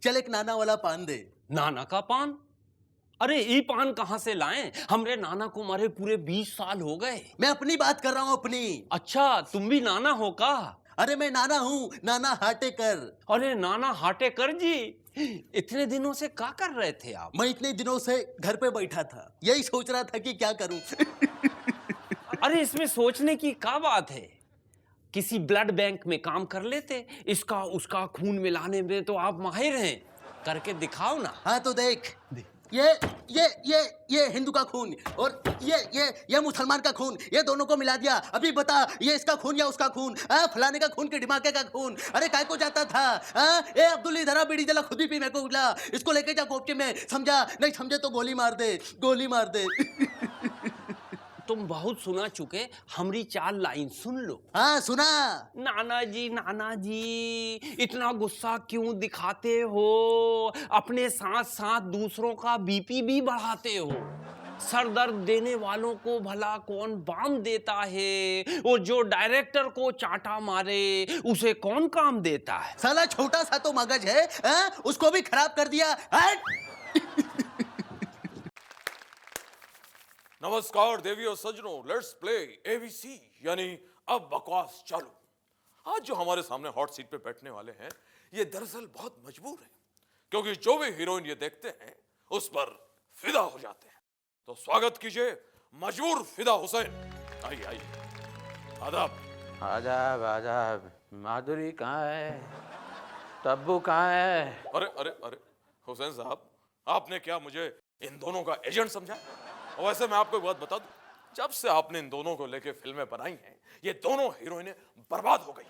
चल एक नाना वाला पान दे। नाना का पान? अरे ये पान कहाँ से लाएं? हमरे नाना को मरे पूरे 20 साल हो गए। मैं अपनी बात कर रहा हूँ, अपनी। अच्छा, तुम भी नाना हो का? अरे मैं नाना हूँ, नाना हाटेकर। अरे नाना हाटेकर जी, इतने दिनों से क्या कर रहे थे आप? मैं इतने दिनों से घर पे बैठा था, यही सोच रहा था कि क्या करूं। अरे इसमें सोचने की क्या बात है? किसी ब्लड बैंक में काम कर लेते, इसका उसका खून मिलाने में तो आप माहिर हैं। करके दिखाओ ना। हाँ तो देख, ये हिंदू का खून और ये मुसलमान का खून, ये दोनों को मिला दिया। अभी बता, ये इसका खून या उसका खून? फलाने का खून कि ढिमाके का खून? अरे काय को जाता था? ए अब्दुल इधर आ, बीड़ी जला, खुद ही पीने को उगला। इसको लेके जा कोपचे में, समझा? नहीं समझे तो गोली मार दे, गोली मार दे। तुम बहुत सुना चुके, हमरी 4 लाइन सुन लो। हाँ सुना। नाना जी, इतना गुस्सा क्यों दिखाते हो? अपने साथ साथ दूसरों का बीपी भी बढ़ाते हो। सर दर्द देने वालों को भला कौन बाम देता है? और जो डायरेक्टर को चाटा मारे उसे कौन काम देता है? साला छोटा सा तो मगज है, उसको भी खराब कर दिया। हट! नमस्कार देवी और सज्जनों, लेट्स प्ले एबीसी यानी अब बकवास चालू। आज जो हमारे सामने हॉट सीट पे बैठने वाले हैं, ये दरअसल बहुत मजबूर हैं, क्योंकि जो भी हीरोइन ये देखते हैं उस पर फिदा हो जाते हैं। तो स्वागत कीजिए मजबूर फिदा हुसैन। आइए आइए। आदाब। आदाब आदाब। माधुरी कहाँ है? तब्बू कहाँ है? अरे अरे अरे हुसैन साहब, आपने क्या मुझे इन दोनों का एजेंट समझा? और वैसे मैं आपको एक बात बता दूं, जब से आपने इन दोनों को लेके फिल्में बनाई हैं, ये दोनों हीरोइनें बर्बाद हो गई।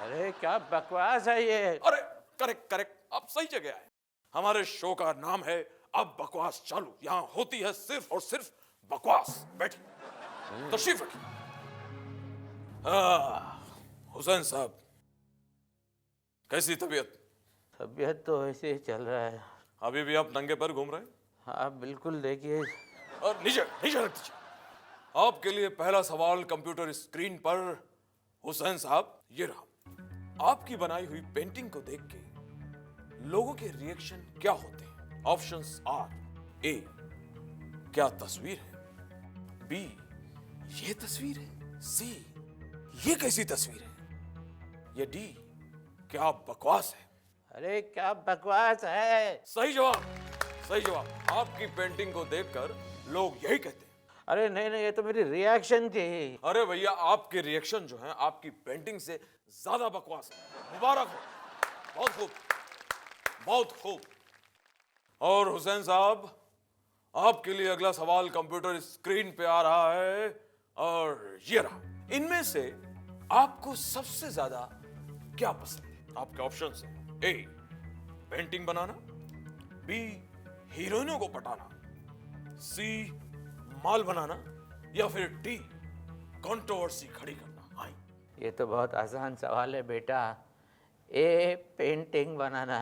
अरे क्या बकवास है ये? अरे करेक्ट करेक्ट, आप सही जगह आए। हमारे शो का नाम है अब बकवास चालू। यहाँ होती है सिर्फ और सिर्फ बकवास। बैठिए, तशरीफ रखिए। हुसैन साहब, कैसी तबीयत? तबीयत तो ऐसे ही चल रहा है। अभी भी आप नंगे पैर घूम रहे हैं? हाँ बिल्कुल, देखिए। और नीचे नीचे रख दीजिए। आपके लिए पहला सवाल कंप्यूटर स्क्रीन पर। हुसैन साहब, ये रहा। आपकी बनाई हुई पेंटिंग को देख के लोगों के रिएक्शन क्या होते हैं? ऑप्शंस आर: ए, क्या तस्वीर है? बी, ये तस्वीर है? सी, ये कैसी तस्वीर है? या डी, क्या बकवास है? अरे क्या बकवास है? सही जवाब, सही जवाब। आपकी पेंटिंग को देखकर लोग यही कहते हैं। अरे नहीं नहीं, ये तो मेरी रिएक्शन थी। अरे भैया, आपके रिएक्शन जो है आपकी पेंटिंग से ज्यादा बकवास है। मुबारक हो, बहुत खूब, बहुत खूब। और हुसैन साहब, आपके लिए अगला सवाल कंप्यूटर स्क्रीन पे आ रहा है और ये रहा। इनमें से आपको सबसे ज्यादा क्या पसंद है? आपके ऑप्शन है: ए, पेंटिंग बनाना, बी, हीरोइनों को पटाना, सी, माल बनाना, या फिर डी, कंट्रोवर्सी खड़ी करना। आई, ये तो बहुत आसान सवाल है बेटा। ए, पेंटिंग बनाना।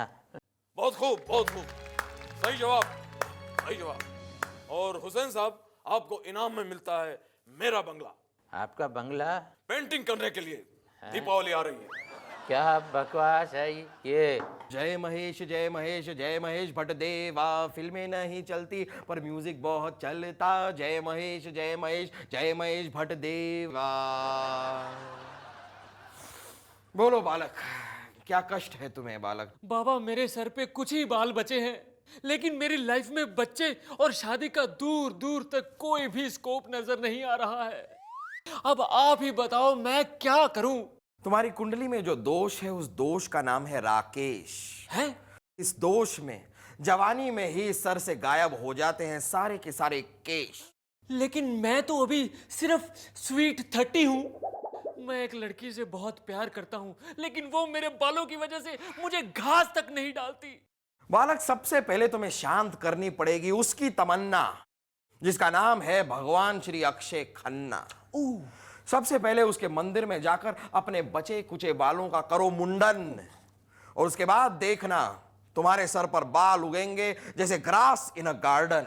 बहुत खूब, बहुत खूब, सही जवाब, सही जवाब। और हुसैन साहब, आपको इनाम में मिलता है मेरा बंगला। आपका बंगला? पेंटिंग करने के लिए। दीपावली आ रही है। क्या बकवास है ये? जय महेश जय महेश जय महेश भट्टदेवा। फिल्में नहीं चलती पर म्यूजिक बहुत चलता। जय महेश जय महेश जय महेश भट्टदेवा। बोलो बालक, क्या कष्ट है तुम्हें बालक? बाबा, मेरे सर पे कुछ ही बाल बचे हैं, लेकिन मेरी लाइफ में बच्चे और शादी का दूर दूर तक कोई भी स्कोप नजर नहीं आ रहा है। अब आप ही बताओ मैं क्या करूं? तुम्हारी कुंडली में जो दोष है, उस दोष का नाम है राकेश। है? इस दोष में जवानी में ही सर से गायब हो जाते हैं सारे के सारे केश। लेकिन मैं तो अभी सिर्फ स्वीट 30 हूं। मैं एक लड़की से बहुत प्यार करता हूं, लेकिन वो मेरे बालों की वजह से मुझे घास तक नहीं डालती। बालक, सबसे पहले तुम्हें शांत करनी पड़ेगी उसकी तमन्ना, जिसका नाम है भगवान श्री अक्षय खन्ना। सबसे पहले उसके मंदिर में जाकर अपने बचे कुचे बालों का करो मुंडन, और उसके बाद देखना तुम्हारे सर पर बाल उगेंगे जैसे ग्रास इन अ गार्डन।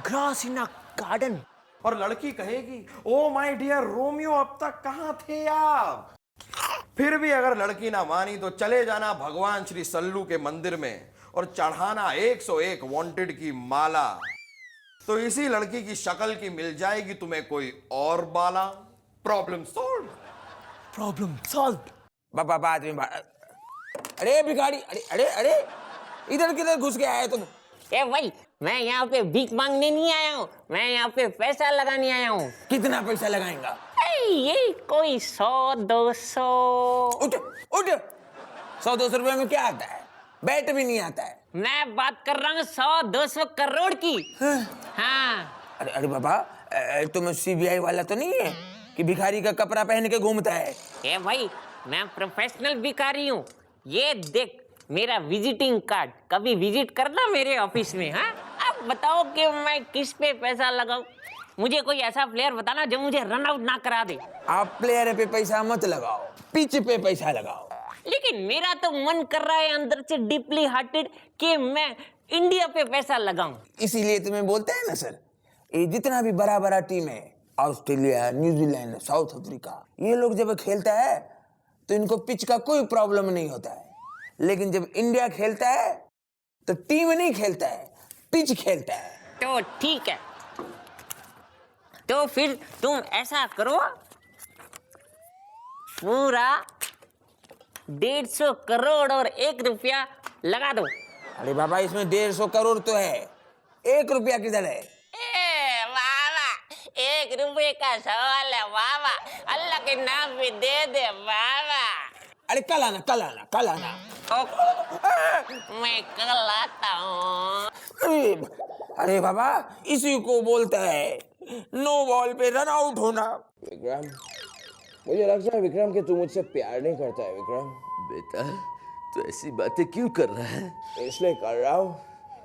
ग्रास इन अ गार्डन? और लड़की कहेगी, ओ माय डियर रोमियो, अब तक कहां थे आप? फिर भी अगर लड़की ना मानी तो चले जाना भगवान श्री सल्लू के मंदिर में और चढ़ाना 101 वांटेड की माला, तो इसी लड़की की शक्ल की मिल जाएगी तुम्हें कोई और बाला। Problem solve. Problem solve. बाबा बाद में अरे भिखारी, अरे अरे अरे इधर किधर घुस के आए तुम? ए भाई, मैं यहाँ पे भीख मांगने नहीं आया हूँ, मैं यहाँ पे पैसा लगाने आया हूँ। कितना पैसा लगाएगा? ये कोई 100-200। उठ उठ, 100-200 रुपए में क्या आता है? बैट भी नहीं आता है। मैं बात कर रहा हूँ 100-200 करोड़ की। हाँ। अरे अरे बाबा, तुम CBI वाला तो नहीं है कि भिखारी का कपड़ा पहन के घूमता है? ए भाई, मैं प्रोफेशनल भिखारी हूँ। ये देख मेरा विजिटिंग कार्ड, कभी विजिट करना मेरे ऑफिस में। हाँ, अब बताओ कि मैं किस पे पैसा लगाऊं। मुझे कोई ऐसा प्लेयर बताना जो मुझे रन आउट ना करा दे। आप प्लेयर पे पैसा मत लगाओ, पिच पे पैसा लगाओ। लेकिन मेरा तो मन कर रहा है अंदर से डीपली हार्टेड कि मैं इंडिया पे पैसा लगाऊं। इसीलिए तुम्हें बोलते हैं ना सर, ये जितना भी बड़ा बड़ा टीम है, ऑस्ट्रेलिया, न्यूजीलैंड, साउथ अफ्रीका, ये लोग जब खेलता है तो इनको पिच का कोई प्रॉब्लम नहीं होता है। लेकिन जब इंडिया खेलता है तो टीम नहीं खेलता है, पिच खेलता है। तो ठीक है, तो फिर तुम ऐसा करो, पूरा 150 करोड़ और 1 रुपया लगा दो। अरे बाबा, इसमें 150 करोड़ तो है, 1 रुपया किधर है? ए बाबा, 1 रुपये का सवाल है बाबा, अल्लाह के नाम पे दे दे बाबा। अरे कल आना, कल आना, कल आना। मैं कल आता हूँ। अरे बाबा, इसी को बोलता है नो बॉल पे रन आउट होना। विक्रम, मुझे लगता है विक्रम कि तू मुझसे प्यार नहीं करता है। विक्रम बेटा, तो ऐसी बातें क्यों कर रहा है? इसलिए कर रहा हूँ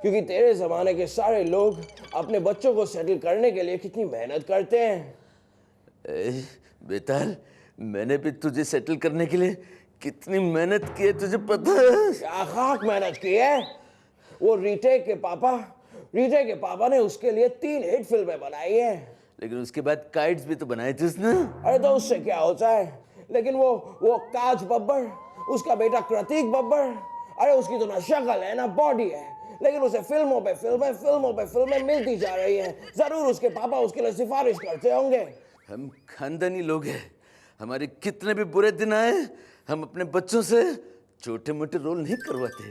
क्योंकि तेरे जमाने के सारे लोग अपने बच्चों को सेटल करने के लिए कितनी मेहनत करते हैं। बेटा, मैंने भी तुझे सेटल करने के लिए कितनी मेहनत की है तुझे पता है? क्या खाक मेहनत की है? वो रीटेक के पापा ने उसके लिए 3 हिट फिल्में बनाई हैं। लेकिन उसके बाद काइट्स भी तो बनाए थे उसने। अरे तो उससे क्या होता है? लेकिन वो काज बब्बर, उसका बेटा प्रतीक बब्बर, अरे उसकी तो ना शक्ल है ना बॉडी है, लेकिन उसे फिल्मों पे फिल्में मिलती जा रही हैं। जरूर उसके पापा उसके लिए सिफारिश करते होंगे। हम खानदानी लोग हैं, हमारे कितने भी बुरे दिन आए, हम अपने बच्चों से छोटे मोटे रोल नहीं करवाते।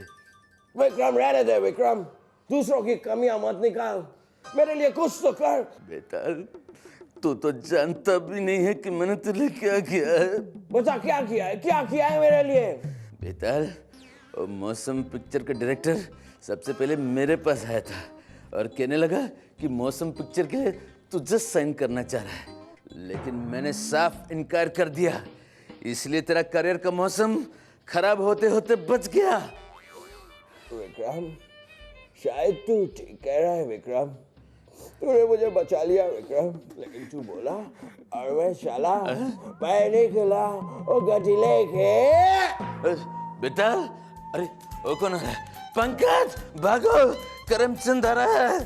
विक्रम, रहने दे विक्रम, दूसरों की कमियां मत निकाल, मेरे लिए कुछ तो कर। बेटा, तू तो जानता भी नहीं है कि मैंने तुझे क्या किया है। बता, क्या किया है मेरे लिए? बेटा, वो मौसम पिक्चर का डायरेक्टर सबसे पहले मेरे पास आया था और कहने लगा कि मौसम पिक्चर के लिए तुझे साइन करना चाह रहा है, लेकिन मैंने साफ इनकार कर दिया। इसलिए तेरा करियर का मौसम खराब होते होते बच गया। विक्रम, शायद तू ठीक कह रहा है विक्रम, तूने मुझे बचा लिया विक्रम, लेकिन तू बोला और मैं चला, मैं निकला ओ गड्डी लेके। बेटा, अरे वो कौन है? पंकज, भागो, करमचंद आ रहा है।